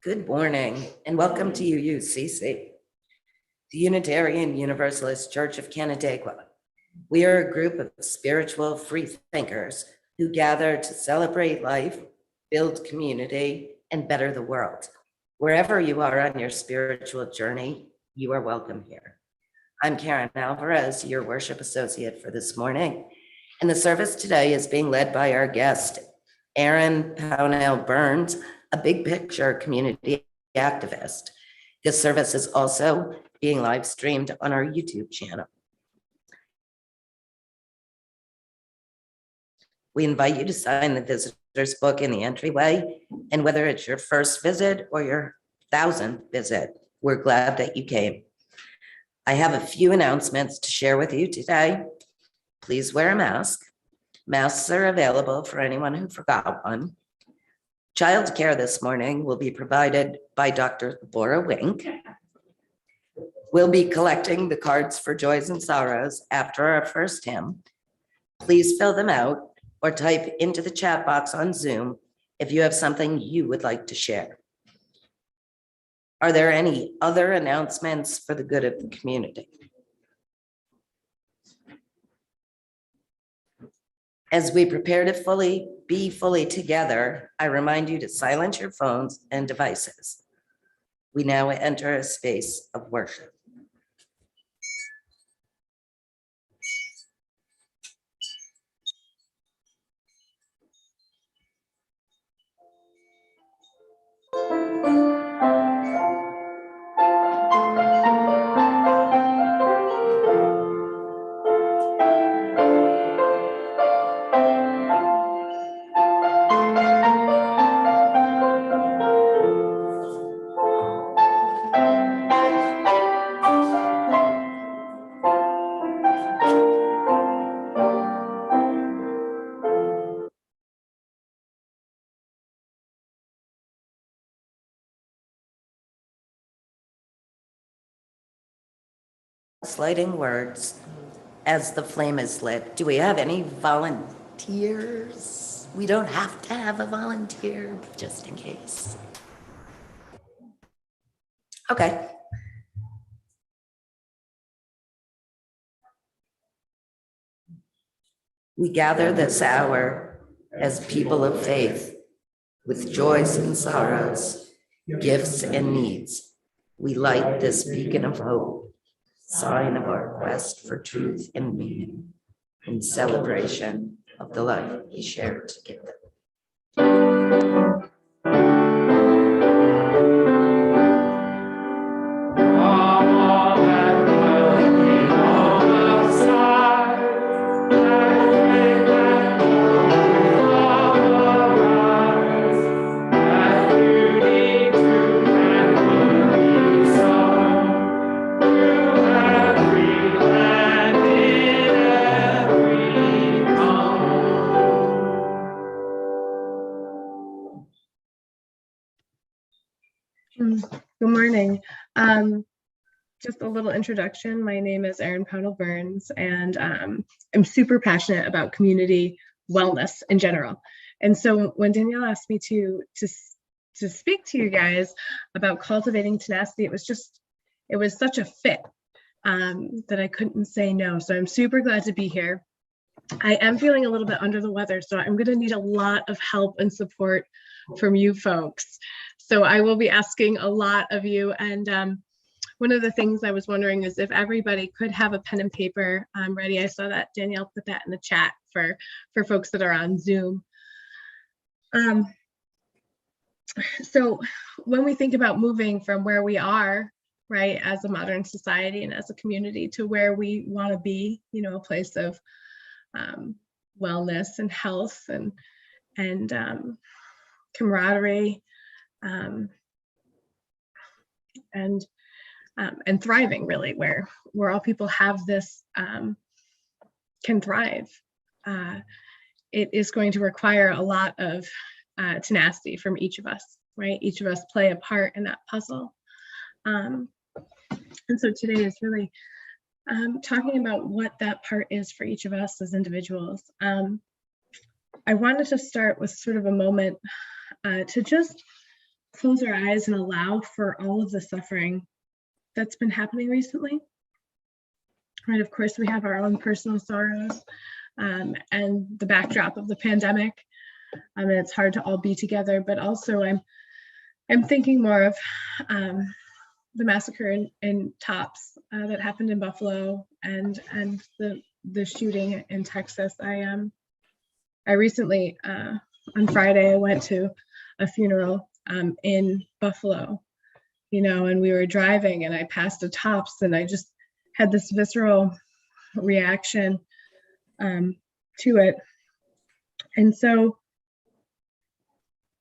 Good morning and welcome to UUCC, the Unitarian Universalist Church of Canandaigua. We are a group of spiritual free thinkers who gather to celebrate life, build community, and better the world. Wherever you are on your spiritual journey, you are welcome here. I'm Karen Alvarez, your worship associate for this morning, and the service today is being led by our guest, Aaron Pownell Burns, a big picture community activist. This service is also being live streamed on our YouTube channel. We invite you to sign the visitor's book in the entryway, and whether it's your first visit or your 1,000th visit, we're glad that you came. I have a few announcements to share with you today. Please wear a mask. Masks are available for anyone who forgot one. Childcare this morning will be provided by Dr. Laura Wink. We'll be collecting the cards for joys and sorrows after our first hymn. Please fill them out or type into the chat box on Zoom if you have something you would like to share. Are there any other announcements for the good of the community? As we prepare to be fully together, I remind you to silence your phones and devices. We now enter a space of worship. Lighting words as the flame is lit. Do we have any volunteers? We don't have to have a volunteer, but just in case. Okay. We gather this hour as people of faith with joys and sorrows, gifts and needs. We light this beacon of hope, sign of our quest for truth and meaning, in celebration of the life we share together. Good morning. Just a little introduction. My name is Erin Pownell Burns, and I'm super passionate about community wellness in general. And so when Danielle asked me to speak to you guys about cultivating tenacity, it was such a fit that I couldn't say no. So I'm super glad to be here. I am feeling a little bit under the weather, so I'm going to need a lot of help and support from you folks. So I will be asking a lot of you. And one of the things I was wondering is if everybody could have a pen and paper ready. I saw that Danielle put that in the chat for folks that are on Zoom. So when we think about moving from where we are, right, as a modern society and as a community to where we want to be, you know, a place of wellness and health and camaraderie, and thriving, really, where all people have this can thrive. It is going to require a lot of tenacity from each of us, right? Each of us play a part in that puzzle. And so today is really talking about what that part is for each of us as individuals. I wanted to start with sort of a moment to just close our eyes and allow for all of the suffering that's been happening recently. Right, of course, we have our own personal sorrows and the backdrop of the pandemic. And it's hard to all be together, but also I'm thinking more of the massacre in Tops that happened in Buffalo and the shooting in Texas. I recently on Friday I went to a funeral in Buffalo, you know, and we were driving and I passed a Tops and I just had this visceral reaction to it. And so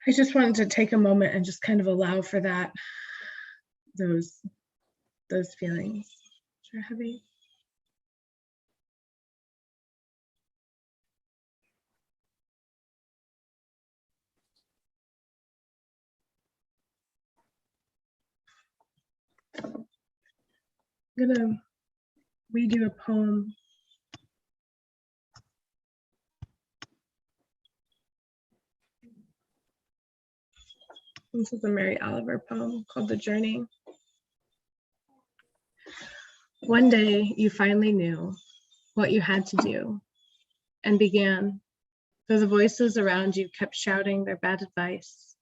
I just wanted to take a moment and just kind of allow for that, those feelings which are heavy. I'm gonna read you a poem. This is a Mary Oliver poem called The Journey. One day you finally knew what you had to do and began, though the voices around you kept shouting their bad advice.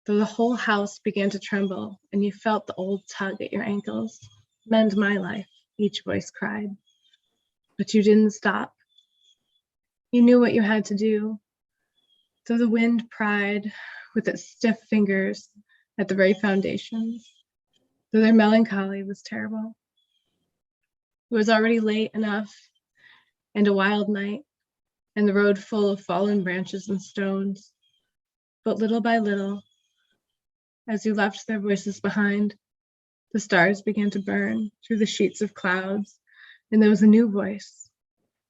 Though the whole house began to tremble and you felt the old tug at your ankles. Mend my life, each voice cried. But you didn't stop. You knew what you had to do. Though the wind pried with its stiff fingers at the very foundations, though their melancholy was terrible. It was already late enough and a wild night, and the road full of fallen branches and stones. But little by little, as you left their voices behind, the stars began to burn through the sheets of clouds, and there was a new voice,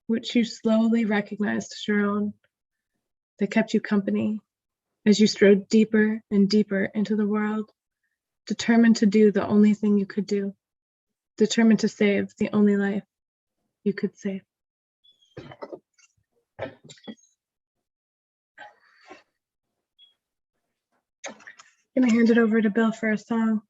which you slowly recognized as your own, that kept you company as you strode deeper and deeper into the world, determined to do the only thing you could do, determined to save the only life you could save. I'm gonna hand it over to Bill for a song.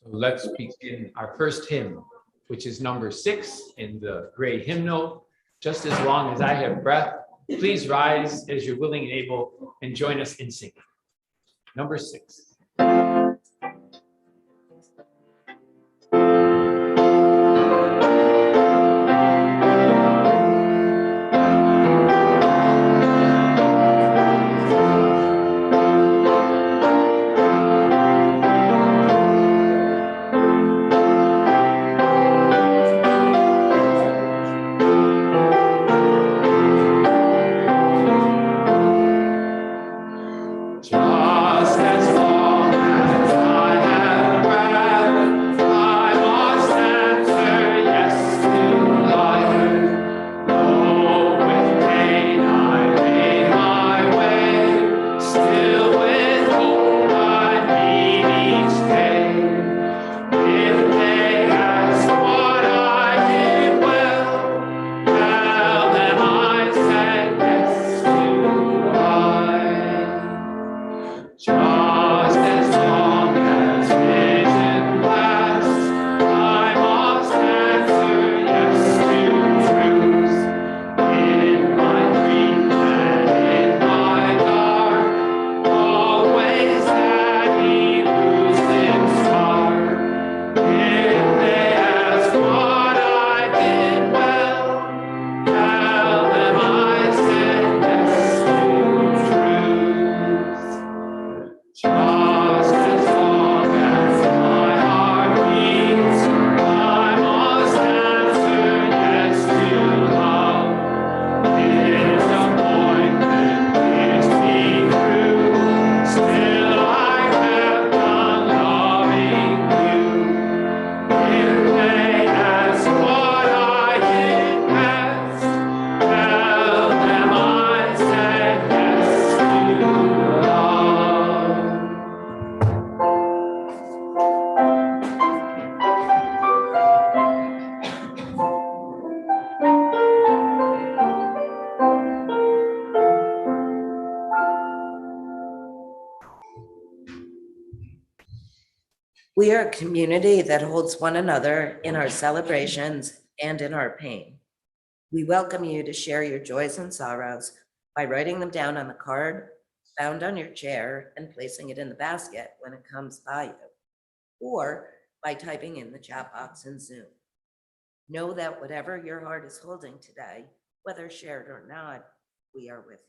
So let's begin our first hymn, which is number 6 in the gray hymnal. Just as long as I have breath, please rise as you're willing and able and join us in singing. Number 6. Just as long We are a community that holds one another in our celebrations and in our pain. We welcome you to share your joys and sorrows by writing them down on the card found on your chair and placing it in the basket when it comes by you, or by typing in the chat box in Zoom. Know that whatever your heart is holding today, whether shared or not, we are with you.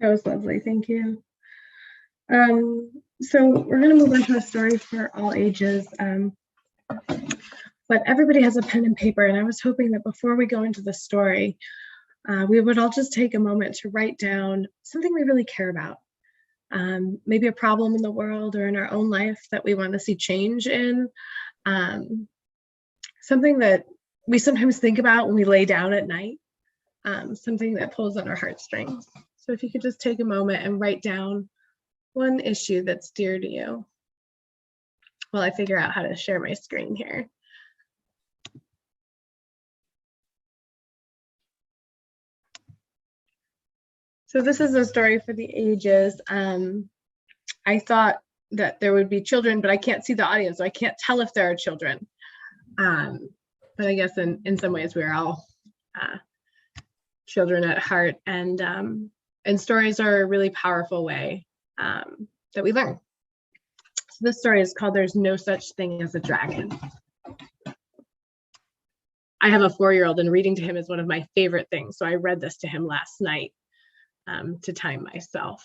That was lovely, thank you. So we're going to move on to a story for all ages, but everybody has a pen and paper, and I was hoping that before we go into the story, we would all just take a moment to write down something we really care about. Maybe a problem in the world or in our own life that we want to see change in. Something that we sometimes think about when we lay down at night. Something that pulls on our heartstrings. So if you could just take a moment and write down one issue that's dear to you while I figure out how to share my screen here. So this is a story for the ages. I thought that there would be children, but I can't see the audience, so I can't tell if there are children. But I guess in some ways we're all children at heart, and stories are a really powerful way that we learn. So this story is called "There's No Such Thing as a Dragon." I have a 4-year-old, and reading to him is one of my favorite things. So I read this to him last night to time myself.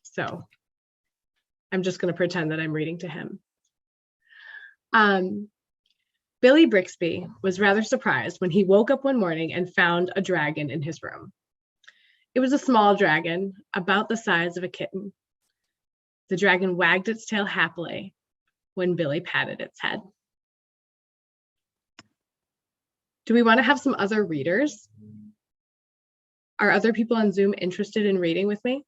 So I'm just going to pretend that I'm reading to him. Billy Brixby was rather surprised when he woke up one morning and found a dragon in his room. It was a small dragon, about the size of a kitten. The dragon wagged its tail happily when Billy patted its head. Do we want to have some other readers? Are other people on Zoom interested in reading with me?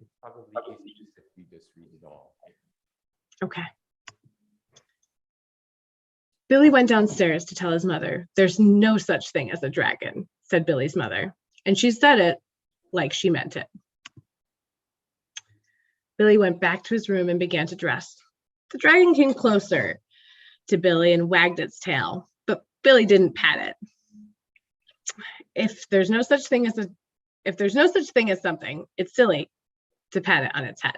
It's probably easiest if we just read it all. Okay. Billy went downstairs to tell his mother, "There's no such thing as a dragon," said Billy's mother, and she said it like she meant it. Billy went back to his room and began to dress. The dragon came closer to Billy and wagged its tail, but Billy didn't pat it. If there's no such thing as something, it's silly to pat it on its head.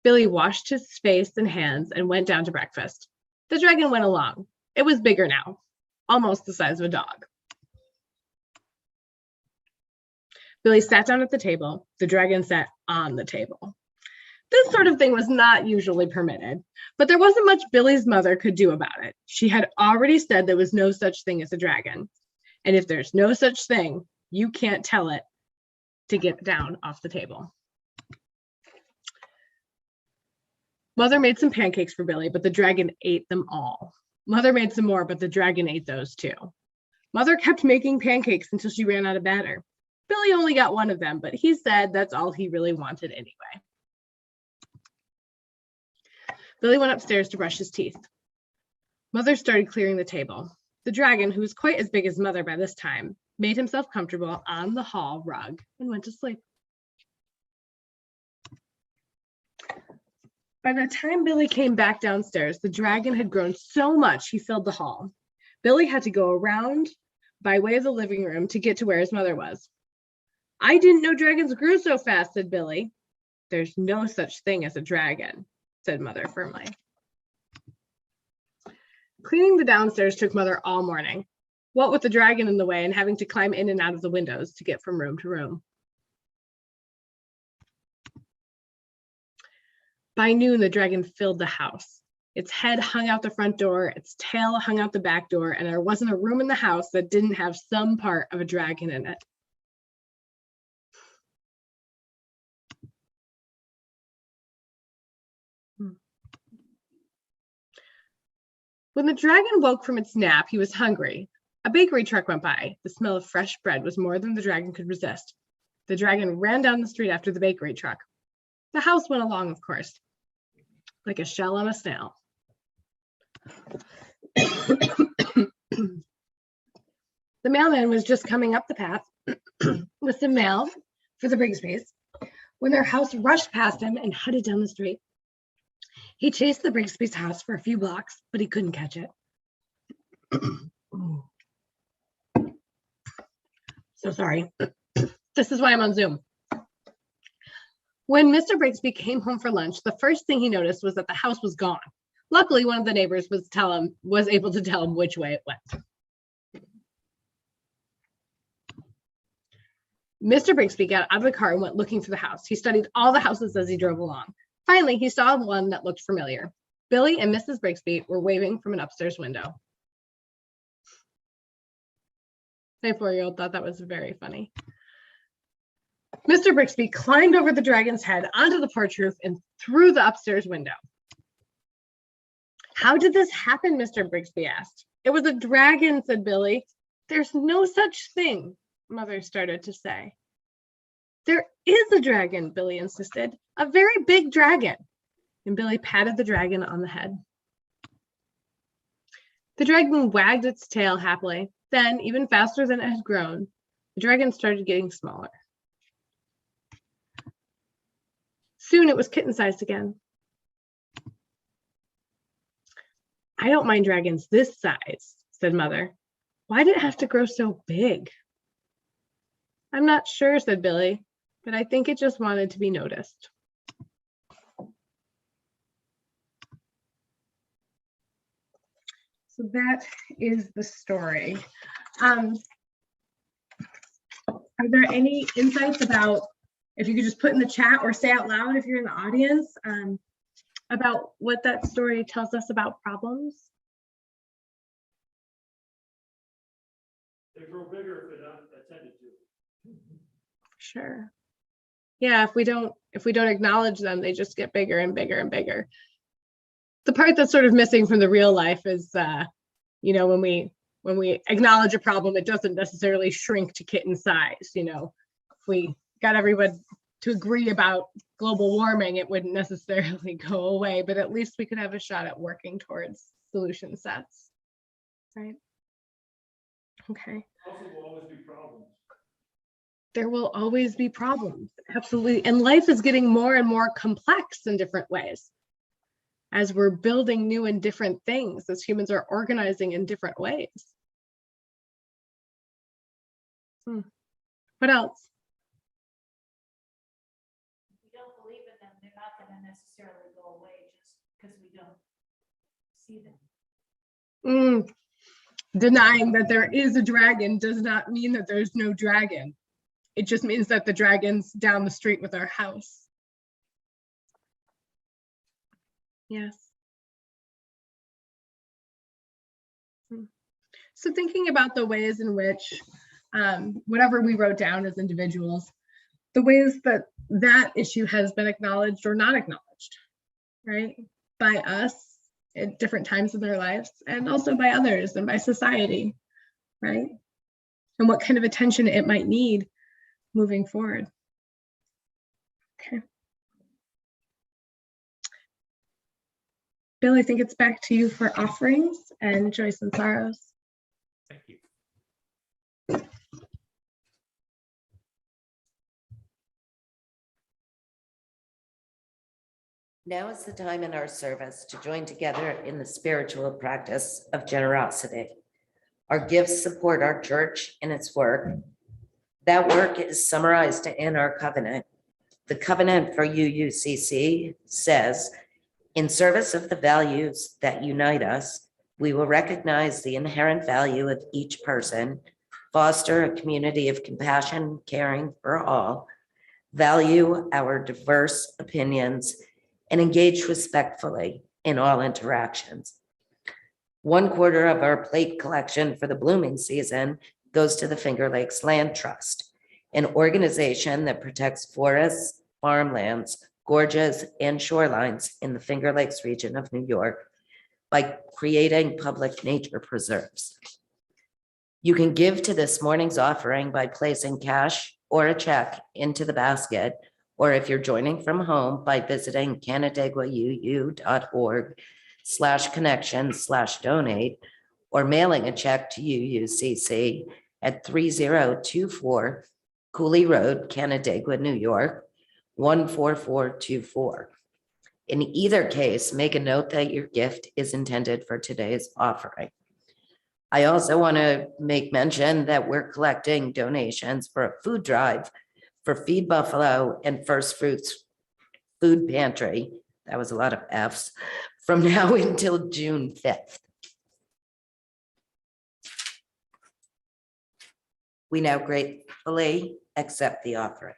Billy washed his face and hands and went down to breakfast. The dragon went along. It was bigger now, almost the size of a dog. Billy sat down at the table. The dragon sat on the table. This sort of thing was not usually permitted, but there wasn't much Billy's mother could do about it. She had already said there was no such thing as a dragon. And if there's no such thing, you can't tell it to get down off the table. Mother made some pancakes for Billy, but the dragon ate them all. Mother made some more, but the dragon ate those too. Mother kept making pancakes until she ran out of batter. Billy only got one of them, but he said that's all he really wanted anyway. Billy went upstairs to brush his teeth. Mother started clearing the table. The dragon, who was quite as big as Mother by this time, made himself comfortable on the hall rug and went to sleep. By the time Billy came back downstairs, the dragon had grown so much he filled the hall. Billy had to go around by way of the living room to get to where his mother was. I didn't know dragons grew so fast, said Billy. There's no such thing as a dragon, said Mother firmly. Cleaning the downstairs took Mother all morning, what with the dragon in the way and having to climb in and out of the windows to get from room to room. By noon, the dragon filled the house. Its head hung out the front door, its tail hung out the back door, and there wasn't a room in the house that didn't have some part of a dragon in it. When the dragon woke from its nap, he was hungry. A bakery truck went by. The smell of fresh bread was more than the dragon could resist. The dragon ran down the street after the bakery truck. The house went along, of course, like a shell on a snail. The mailman was just coming up the path with some mail for the Brigsbys when their house rushed past him and headed down the street. He chased the Brigsby's house for a few blocks, but he couldn't catch it. So sorry. This is why I'm on Zoom. When Mr. Brigsby came home for lunch, the first thing he noticed was that the house was gone. Luckily, one of the neighbors was able to tell him which way it went. Mr. Brigsby got out of the car and went looking through the house. He studied all the houses as he drove along. Finally, he saw one that looked familiar. Billy and Mrs. Brigsby were waving from an upstairs window. My 4-year-old thought that was very funny. Mr. Brigsby climbed over the dragon's head onto the porch roof and through the upstairs window. How did this happen, Mr. Brigsby asked. It was a dragon, said Billy. There's no such thing, Mother started to say. There is a dragon, Billy insisted, a very big dragon. And Billy patted the dragon on the head. The dragon wagged its tail happily. Then, even faster than it had grown, the dragon started getting smaller. Soon it was kitten-sized again. I don't mind dragons this size, said Mother. Why did it have to grow so big? I'm not sure, said Billy, but I think it just wanted to be noticed. So that is the story. Are there any insights about, if you could just put in the chat or say out loud if you're in the audience, about what that story tells us about problems? They grow bigger if they're not attended to. Sure. Yeah, if we don't acknowledge them, they just get bigger and bigger and bigger. The part that's sort of missing from the real life is, when we acknowledge a problem, it doesn't necessarily shrink to kitten size. If we got everyone to agree about global warming, it wouldn't necessarily go away, but at least we could have a shot at working towards solution sets, right? Okay. Also, will always be problems. There will always be problems, absolutely. And life is getting more and more complex in different ways. As we're building new and different things, as humans are organizing in different ways. What else? If we don't believe in them, they're not going to necessarily go away just because we don't see them. Denying that there is a dragon does not mean that there's no dragon. It just means that the dragon's down the street with our house. Yes. So thinking about the ways in which whatever we wrote down as individuals, the ways that that issue has been acknowledged or not acknowledged, right? by us at different times of their lives, and also by others and by society, right? And what kind of attention it might need moving forward. Okay. Bill, I think it's back to you for offerings and joys and sorrows. Thank you. Now is the time in our service to join together in the spiritual practice of generosity. Our gifts support our church in its work. That work is summarized in our covenant. The covenant for UUCC says, in service of the values that unite us, we will recognize the inherent value of each person, foster a community of compassion, caring for all, value our diverse opinions, and engage respectfully in all interactions. 1/4 of our plate collection for the blooming season goes to the Finger Lakes Land Trust, an organization that protects forests, farmlands, gorges, and shorelines in the Finger Lakes region of New York by creating public nature preserves. You can give to this morning's offering by placing cash or a check into the basket, or if you're joining from home, by visiting canandaiguauu.org/connection/donate, or mailing a check to UUCC at 3024 Cooley Road, Canandaigua, New York, 14424. In either case, make a note that your gift is intended for today's offering. I also want to make mention that we're collecting donations for a food drive for Feed Buffalo and First Fruits Food Pantry. That was a lot of F's, from now until June 5th. We now gratefully accept the offering.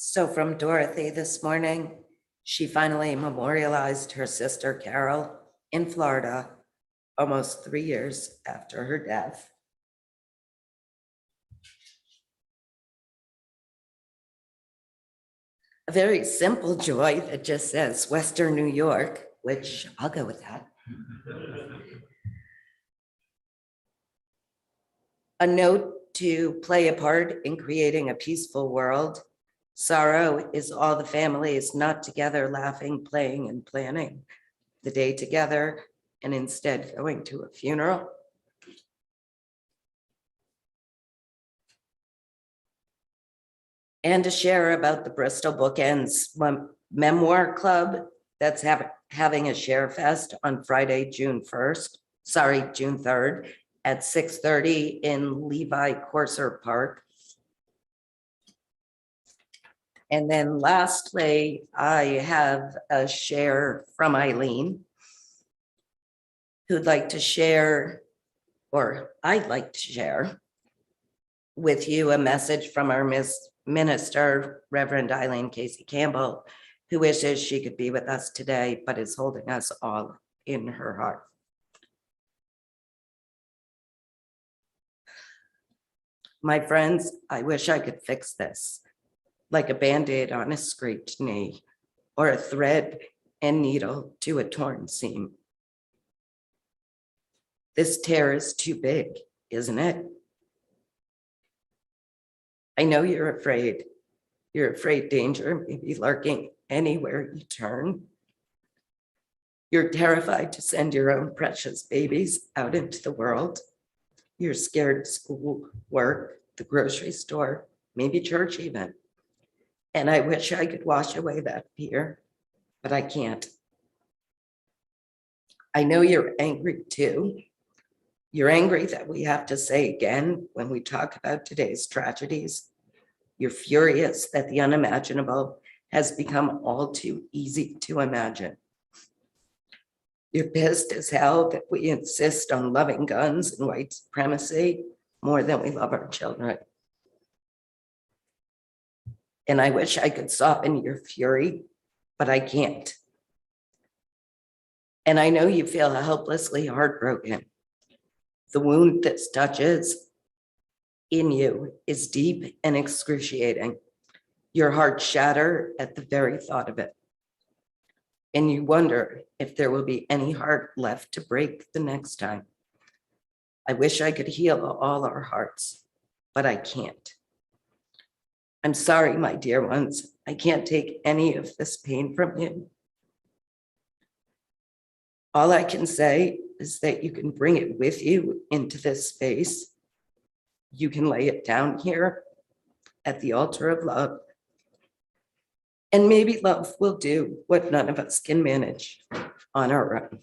So from Dorothy this morning, she finally memorialized her sister Carol in Florida almost 3 years after her death. A very simple joy that just says Western New York, which I'll go with that. A note to play a part in creating a peaceful world. Sorrow is all the families not together, laughing, playing, and planning the day together, and instead going to a funeral. And to share about the Bristol Bookends Memoir Club that's having a share fest on Friday, June 3rd at 6:30 in Levi Corser Park. And then lastly, I have a share from Eileen, who'd like to share, or I'd like to share with you a message from our minister, Reverend Eileen Casey Campbell, who wishes she could be with us today, but is holding us all in her heart. My friends, I wish I could fix this, like a Band-Aid on a scraped knee, or a thread and needle to a torn seam. This tear is too big, isn't it? I know you're afraid, You're afraid danger may be lurking anywhere you turn. You're terrified to send your own precious babies out into the world. You're scared of school, work, the grocery store, maybe church even. And I wish I could wash away that fear, but I can't. I know you're angry too. You're angry that we have to say again when we talk about today's tragedies. You're furious that the unimaginable has become all too easy to imagine. You're pissed as hell that we insist on loving guns and white supremacy more than we love our children. And I wish I could soften your fury, but I can't. And I know you feel helplessly heartbroken. The wound that touches in you is deep and excruciating. Your heart shatters at the very thought of it. And you wonder if there will be any heart left to break the next time. I wish I could heal all our hearts, but I can't. I'm sorry, my dear ones. I can't take any of this pain from you. All I can say is that you can bring it with you into this space. You can lay it down here at the altar of love. And maybe love will do what none of us can manage on our own.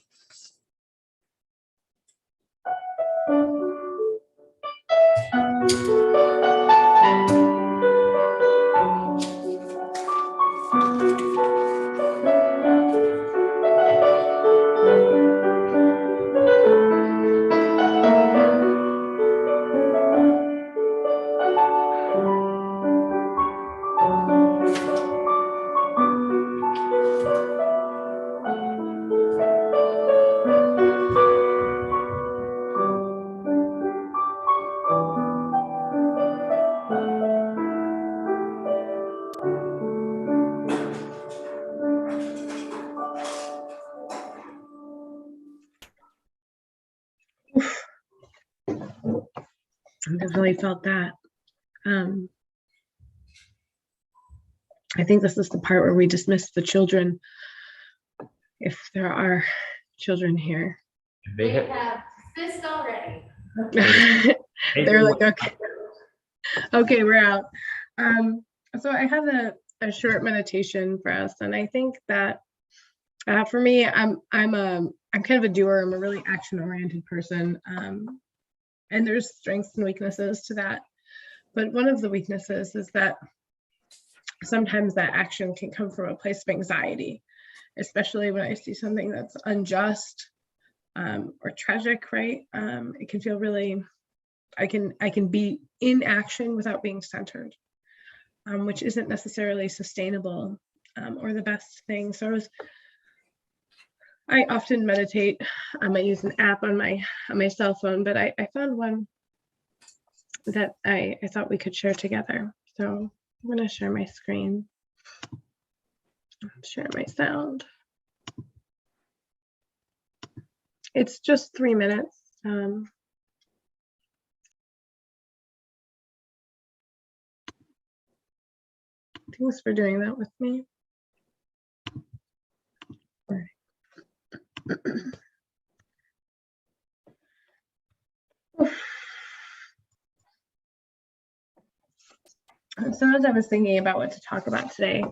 I definitely felt that. I think this is the part where we dismiss the children, if there are children here. They have, have dismissed already. They're like, okay, we're out. So I have a short meditation for us, and I think that for me, I'm kind of a doer. I'm a really action-oriented person, and there's strengths and weaknesses to that. But one of the weaknesses is that sometimes that action can come from a place of anxiety, especially when I see something that's unjust or tragic, right? It can feel really, I can be in action without being centered, which isn't necessarily sustainable or the best thing. So I often meditate. I use an app on my cell phone, but I found one that I thought we could share together. So I'm going to share my screen, share my sound. It's just 3 minutes. Thanks for doing that with me. So as I was thinking about what to talk about today,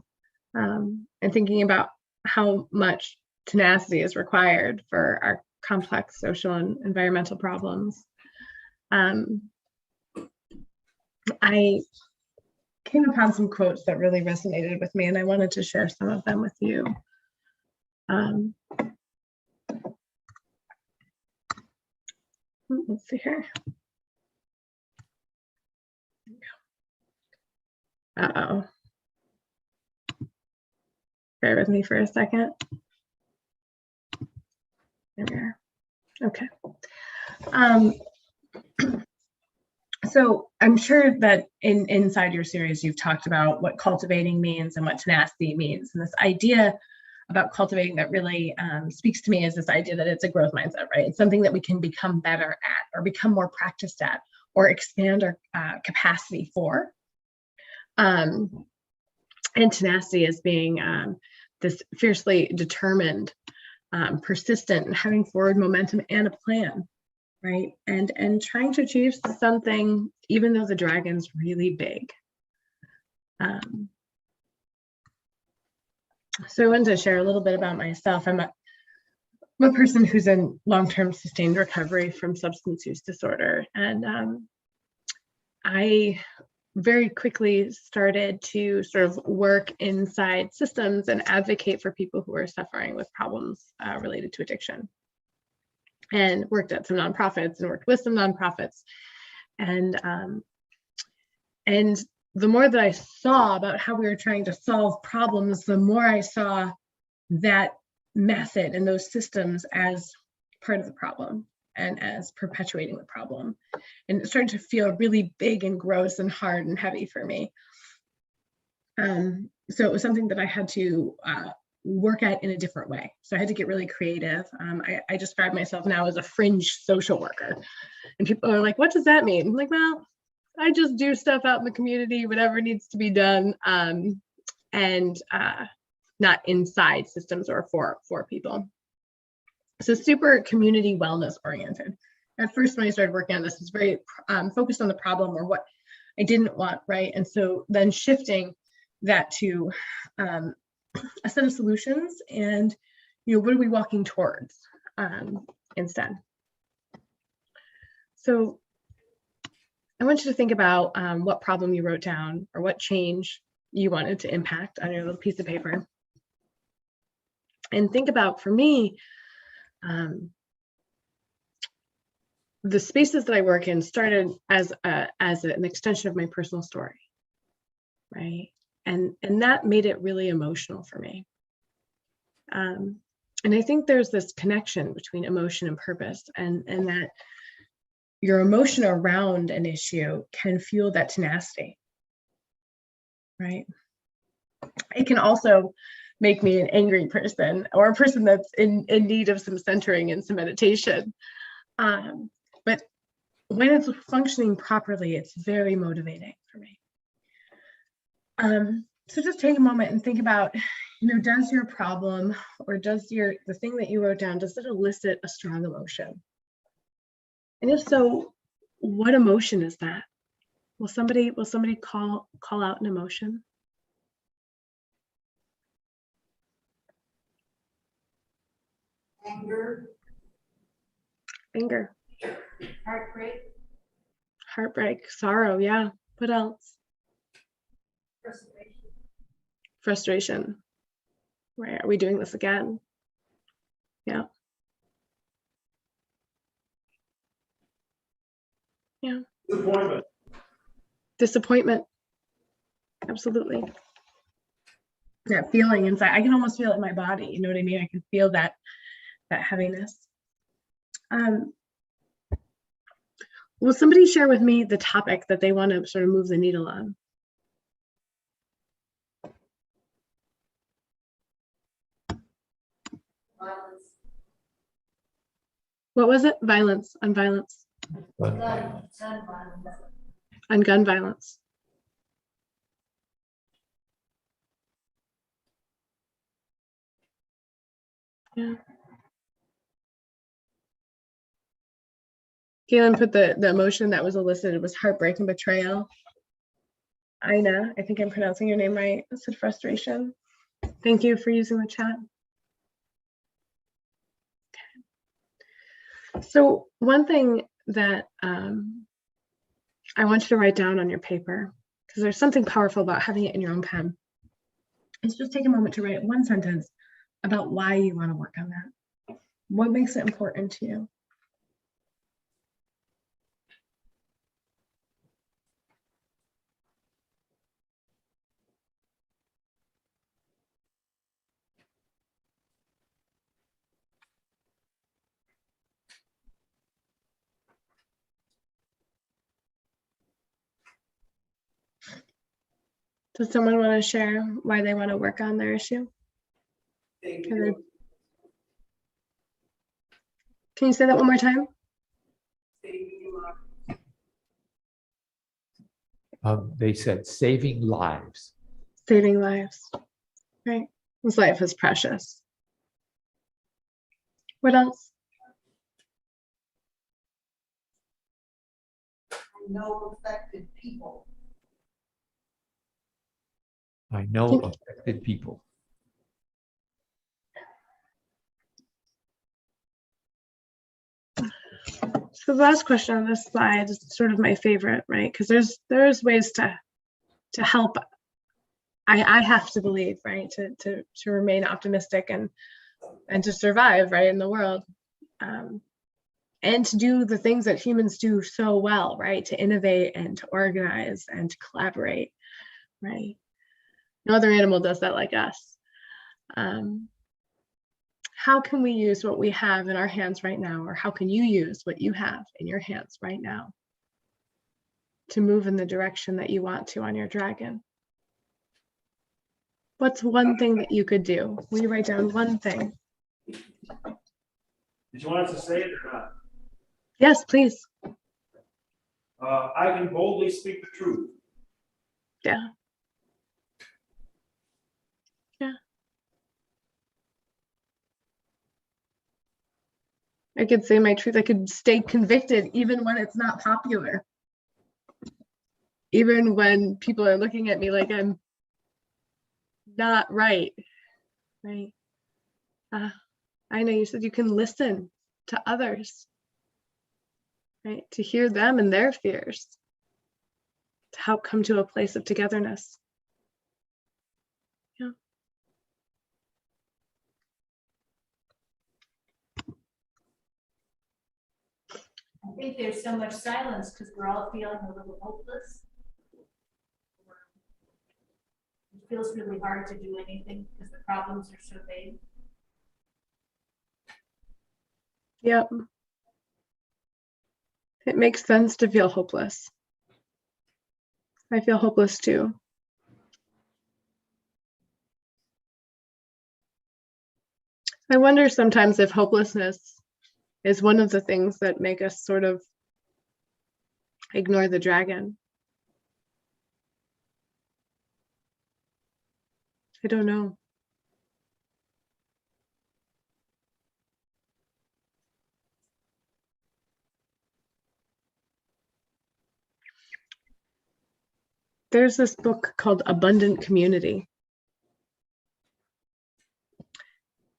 and thinking about how much tenacity is required for our complex social and environmental problems, I came upon some quotes that really resonated with me, and I wanted to share some of them with you. Let's see here. Uh-oh. Bear with me for a second. There we are. Okay. So I'm sure that inside your series, you've talked about what cultivating means and what tenacity means. And this idea about cultivating that really speaks to me is this idea that it's a growth mindset, right? It's something that we can become better at or become more practiced at or expand our capacity for. and tenacity as being this fiercely determined, persistent, and having forward momentum and a plan, right? And trying to achieve something, even though the dragon's really big. So I wanted to share a little bit about myself. I'm a person who's in long-term sustained recovery from substance use disorder. And I very quickly started to sort of work inside systems and advocate for people who are suffering with problems related to addiction. And worked at some nonprofits and worked with some nonprofits. And the more that I saw about how we were trying to solve problems, the more I saw that method and those systems as part of the problem and as perpetuating the problem. And it started to feel really big and gross and hard and heavy for me. So it was something that I had to work at in a different way. So I had to get really creative. I describe myself now as a fringe social worker. And people are like, what does that mean? I'm like, well, I just do stuff out in the community, whatever needs to be done, and not inside systems or for people. So super community wellness oriented. At first, when I started working on this, it's very focused on the problem or what I didn't want, right? And so then shifting that to a set of solutions and, what are we walking towards instead? So I want you to think about what problem you wrote down or what change you wanted to impact on your little piece of paper. And think about, for me, the spaces that I work in started as an extension of my personal story, right? And that made it really emotional for me. And I think there's this connection between emotion and purpose, and that your emotion around an issue can fuel that tenacity, right? It can also make me an angry person or a person that's in need of some centering and some meditation. But when it's functioning properly, it's very motivating for me. So just take a moment and think about, does your problem or does the thing that you wrote down, does it elicit a strong emotion? And if so, what emotion is that? Will somebody call out an emotion? Anger, Anger, heartbreak, sorrow, yeah. What else? frustration. Frustration. Right? Are we doing this again? Yeah. Yeah. Disappointment. Disappointment. Absolutely. That feeling inside, I can almost feel it in my body. You know what I mean? I can feel that heaviness. Will somebody share with me the topic that they want to sort of move the needle on? Violence. What was it? Violence, on violence, Gun violence. on gun violence. Yeah. Galen put the emotion that was elicited was heartbreak and betrayal. Ina, I think I'm pronouncing your name right, said frustration. Thank you for using the chat. Okay. So one thing that I want you to write down on your paper, because there's something powerful about having it in your own pen, is just take a moment to write one sentence about why you want to work on that. What makes it important to you? Does someone want to share why they want to work on their issue? Can you say that one more time? They said saving lives. saving lives, right? This life is precious. What else? No affected people. I know affected people. So the last question on this slide is sort of my favorite, right? Because there's ways to help. I have to believe, right, to remain optimistic and to survive, right, in the world, and to do the things that humans do so well, right, to innovate and to organize and to collaborate, right? No other animal does that like us. How can we use what we have in our hands right now, or how can you use what you have in your hands right now to move in the direction that you want to on your dragon? What's one thing that you could do? Will you write down one thing? Did you want us to say it or not? Yes, please. I can boldly speak the truth. Yeah. Yeah. I could say my truth. I could stay convicted even when it's not popular. Even when people are looking at me like I'm not right. Right. I know you said you can listen to others. Right. To hear them and their fears. To help come to a place of togetherness. Yeah. I think there's so much silence because we're all feeling a little hopeless. It feels really hard to do anything because the problems are so big. Yep. It makes sense to feel hopeless. I feel hopeless too. I wonder sometimes if hopelessness is one of the things that make us sort of ignore the dragon. I don't know. There's this book called Abundant Community.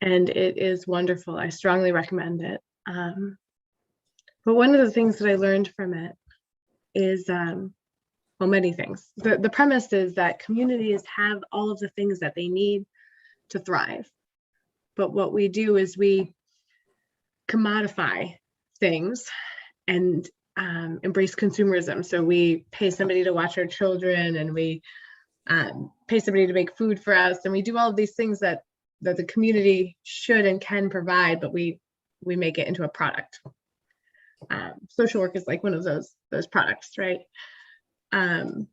And it is wonderful. I strongly recommend it. But one of the things that I learned from it is, well, many things. The premise is that communities have all of the things that they need to thrive. But what we do is we commodify things and embrace consumerism. So we pay somebody to watch our children, and we pay somebody to make food for us, and we do all of these things that the community should and can provide, but we make it into a product. Social work is like one of those products, right? And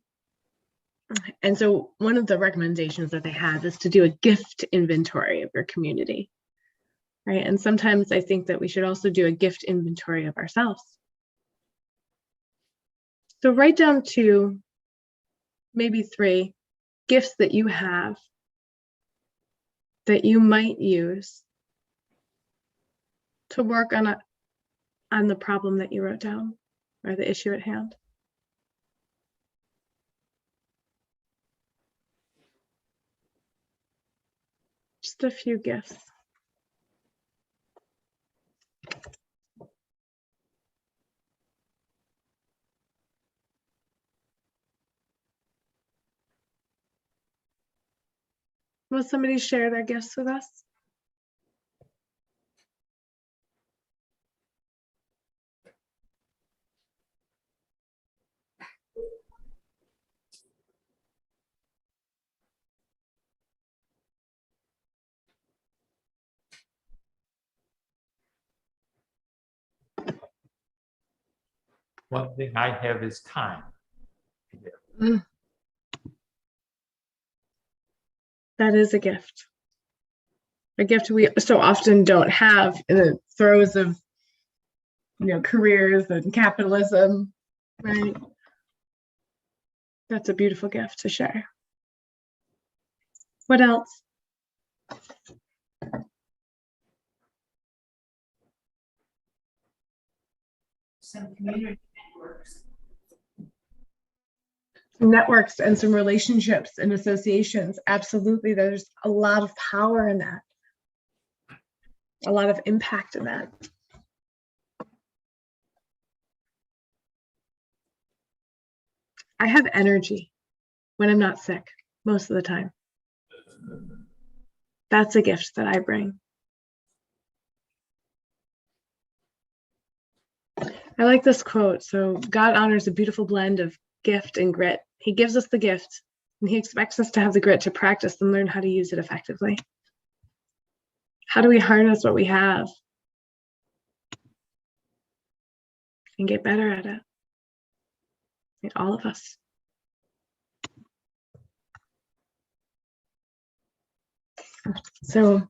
so one of the recommendations that they have is to do a gift inventory of your community, right? And sometimes I think that we should also do a gift inventory of ourselves. So write down 2, maybe 3 gifts that you have that you might use to work on the problem that you wrote down or the issue at hand. Just a few gifts. Will somebody share their gifts with us? One thing I have is time. That is a gift. A gift we so often don't have in the throes of, careers and capitalism, right? That's a beautiful gift to share. What else? Some community networks. Networks and some relationships and associations. Absolutely. There's a lot of power in that. A lot of impact in that. I have energy when I'm not sick most of the time. That's a gift that I bring. I like this quote. So God honors a beautiful blend of gift and grit. He gives us the gift and he expects us to have the grit to practice and learn how to use it effectively. How do we harness what we have and get better at it? All of us. So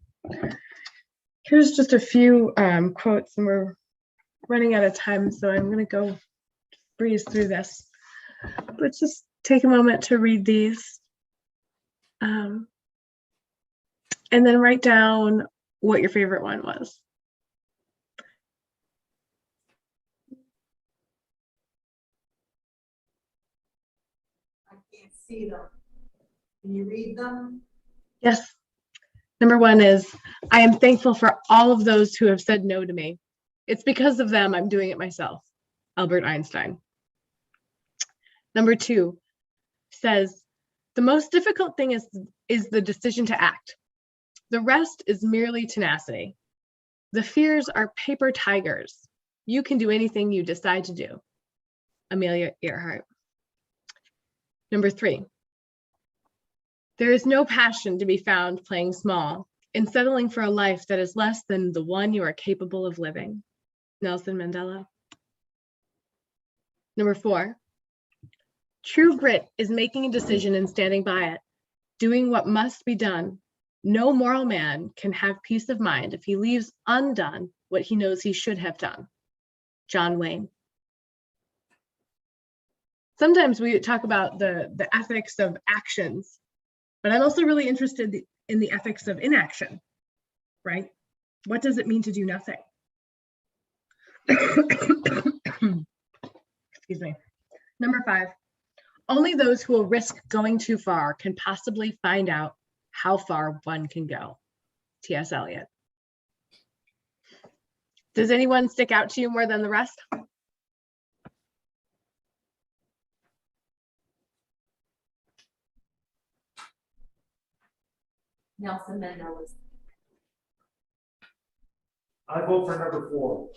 here's just a few quotes, and we're running out of time, so I'm going to go breeze through this. Let's just take a moment to read these. And then write down what your favorite one was. I can't see them. Can you read them? Yes. Number one is, I am thankful for all of those who have said no to me. It's because of them I'm doing it myself. Albert Einstein. Number two says, the most difficult thing is the decision to act. The rest is merely tenacity. The fears are paper tigers. You can do anything you decide to do. Amelia Earhart. Number three, there is no passion to be found playing small in settling for a life that is less than the one you are capable of living. Nelson Mandela. Number four, true grit is making a decision and standing by it, doing what must be done. No moral man can have peace of mind if he leaves undone what he knows he should have done. John Wayne. Sometimes we talk about the ethics of actions, but I'm also really interested in the ethics of inaction, right? What does it mean to do nothing? Excuse me. Number five, only those who will risk going too far can possibly find out how far one can go. T.S. Eliot. Does anyone stick out to you more than the rest? Nelson Mandela. I vote for number 4.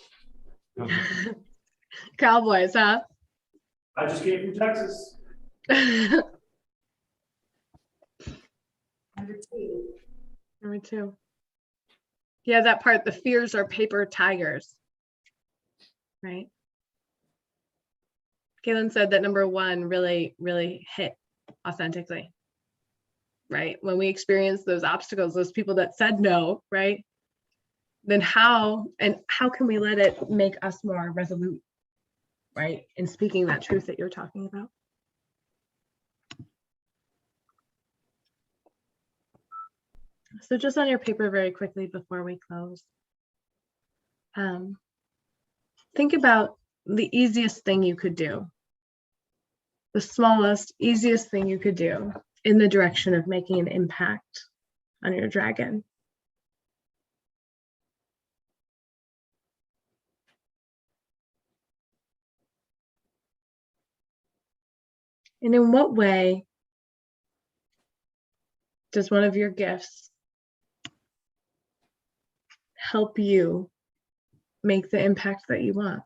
Cowboys, huh? I just came from Texas. Number 2. Number 2. Yeah, that part, the fears are paper tigers, right? Kaylin said that number 1 really, really hit authentically, right? When we experience those obstacles, those people that said no, right? Then how can we let it make us more resolute, right? In speaking that truth that you're talking about. So just on your paper very quickly before we close, think about the easiest thing you could do, the smallest, easiest thing you could do in the direction of making an impact on your dragon. And in what way does one of your gifts help you make the impact that you want?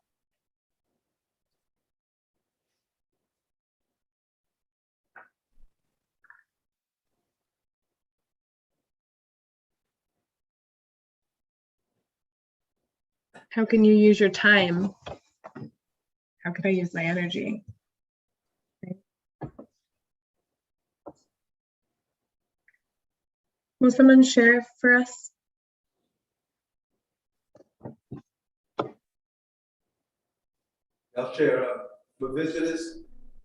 How can you use your time? How can I use my energy? Will someone share for us? I'll share for visitors,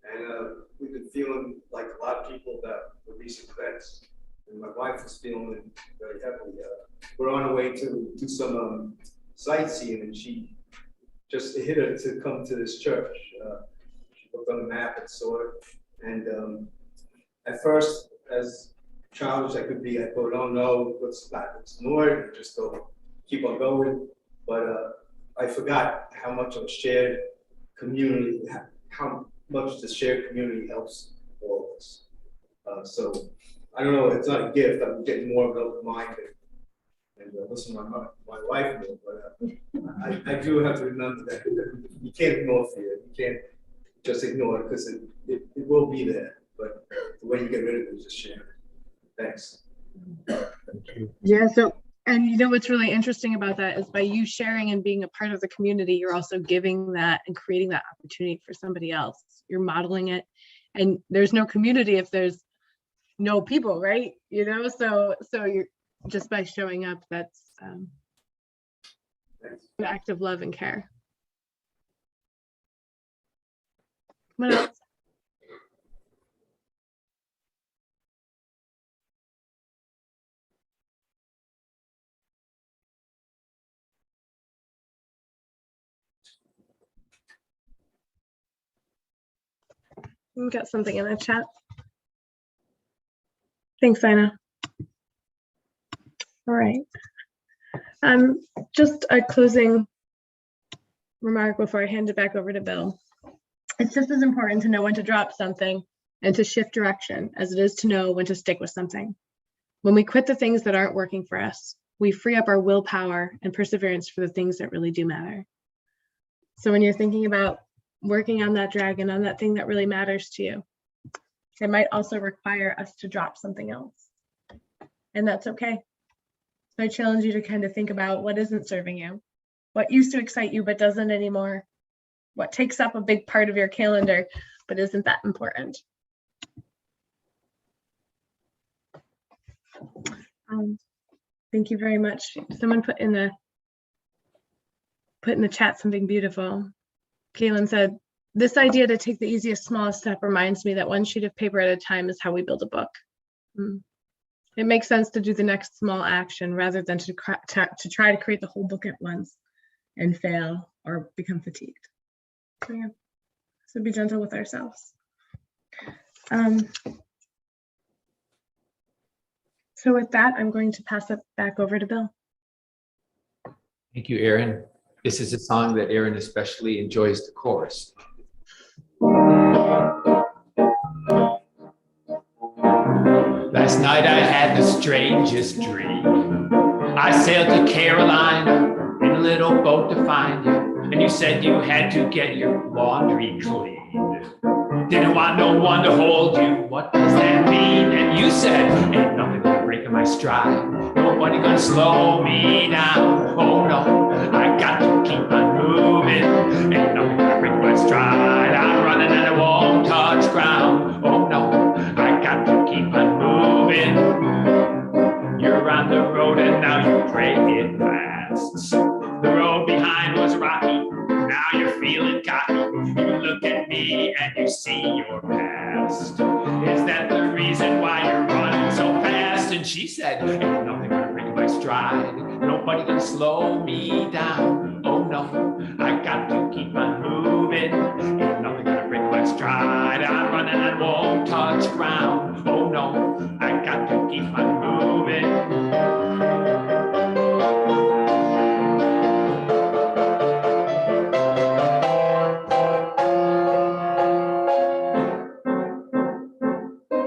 and we've been feeling like a lot of people that the recent events and my wife was feeling very heavily. We're on our way to do some sightseeing, and she just hit her to come to this church. She looked on the map and saw it, and at first, as childish as I could be, I thought, oh no, let's not ignore it, just go keep on going. But I forgot how much of a shared community, how much the shared community helps all of us. So I don't know, it's not a gift, I'm getting more of an open mind and listen to my wife more, but I do have to remember that you can't ignore fear, you can't just ignore it because it will be there, but the way you get rid of it is just share it. Thanks. Yeah, so, and you know what's really interesting about that is by you sharing and being a part of the community, you're also giving that and creating that opportunity for somebody else. You're modeling it, and there's no community if there's no people, right? You know, so you're just by showing up, that's an act of love and care. What else? We got something in the chat. Thanks, Ina. All right. Just a closing remark before I hand it back over to Bill. It's just as important to know when to drop something and to shift direction as it is to know when to stick with something. When we quit the things that aren't working for us, we free up our willpower and perseverance for the things that really do matter. So when you're thinking about working on that dragon, on that thing that really matters to you, it might also require us to drop something else. And that's okay. So I challenge you to kind of think about what isn't serving you, what used to excite you but doesn't anymore, what takes up a big part of your calendar but isn't that important. Thank you very much. Someone put in the chat something beautiful. Kaylin said, this idea to take the easiest, smallest step reminds me that one sheet of paper at a time is how we build a book. It makes sense to do the next small action rather than to try to create the whole book at once and fail or become fatigued. So, yeah. So be gentle with ourselves. So with that, I'm going to pass it back over to Bill. Thank you, Erin. This is a song that Erin especially enjoys the chorus. Last night I had the strangest dream. I sailed to Carolina in a little boat to find you, and you said you had to get your laundry cleaned. Didn't want no one to hold you, what does that mean? And you said, ain't nothing gonna break my stride, nobody gonna slow me down. Oh no, I got to keep on moving, ain't nothing gonna break my stride. I'm running and I won't touch ground. Oh no, I got to keep on moving. You're on the road and now you break it fast. The road behind was rocky, now you're feeling cocky. You look at me and you see your past. Is that the reason why you're running so fast? And she said, ain't nothing gonna break my stride, nobody gonna slow me down. Oh no, I got to keep on moving, ain't nothing gonna break my stride. I'm running and won't touch ground. Oh no, I got to keep on moving.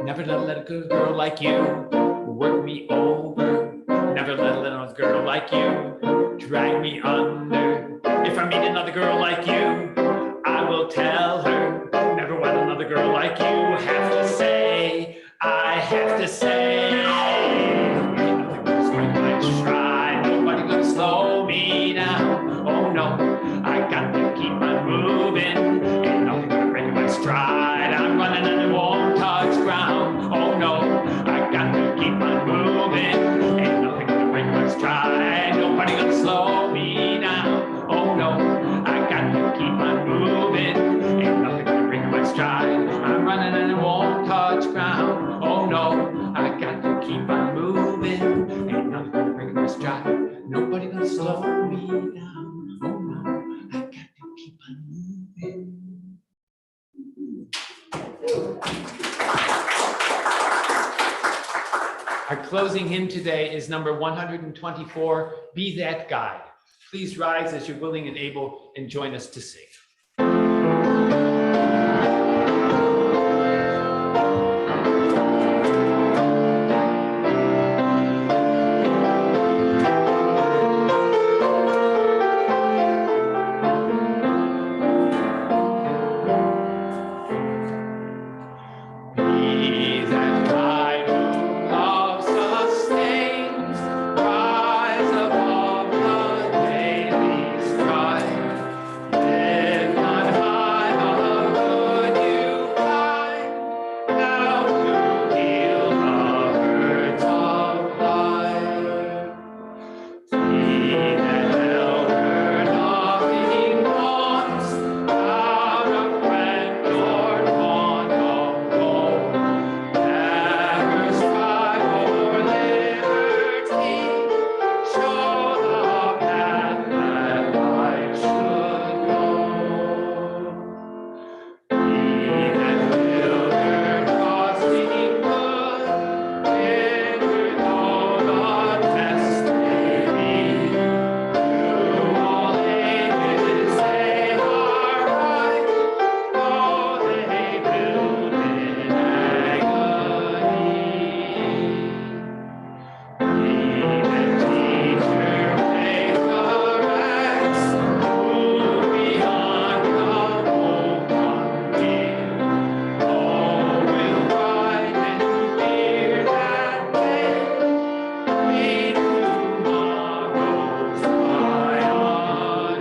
Never let a good girl like you work me over. Never let a little girl like you drag me under. If I meet another girl like you, I will tell her. Never want another girl like you. Have to say, I have to say. Nothing gonna break my stride. Nobody gonna slow me down. Oh no, I got to keep on moving. Ain't nothing gonna break my stride. I'm running and I won't touch ground. Oh no, I got to keep on moving. Ain't nothing gonna break my stride. Nobody gonna slow me down. Oh no, I got to keep on moving. Ain't nothing gonna break my stride. I'm running and I won't touch ground. Oh no, I closing hymn today is number 124, Be That Guide. Please rise as you're willing and able and join us to sing. Be that guide who love sustains, rise above the daily strife. Live on high, the good you find, now to heal the hurts of life. Be that elder nothing wants, out of friend or want of gold. Never strive for liberty, show the path that life should go. Be that builder trusting good, in though the test may be. Through all ages they are right, though they build in agony. Be that teacher faith corrects, who beyond the hope unveiled, all will ride and fear that day, we tomorrow's pioneer.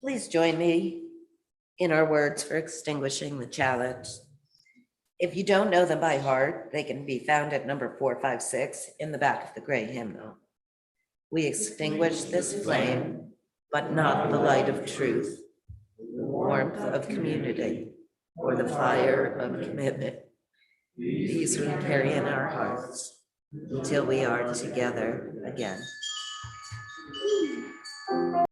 Please join me in our words for extinguishing the challenge. If you don't know them by heart, they can be found at number 456 in the back of the gray hymnal. We extinguish this flame, but not the light of truth, the warmth of community, or the fire of commitment. These we carry in our hearts until we are together again.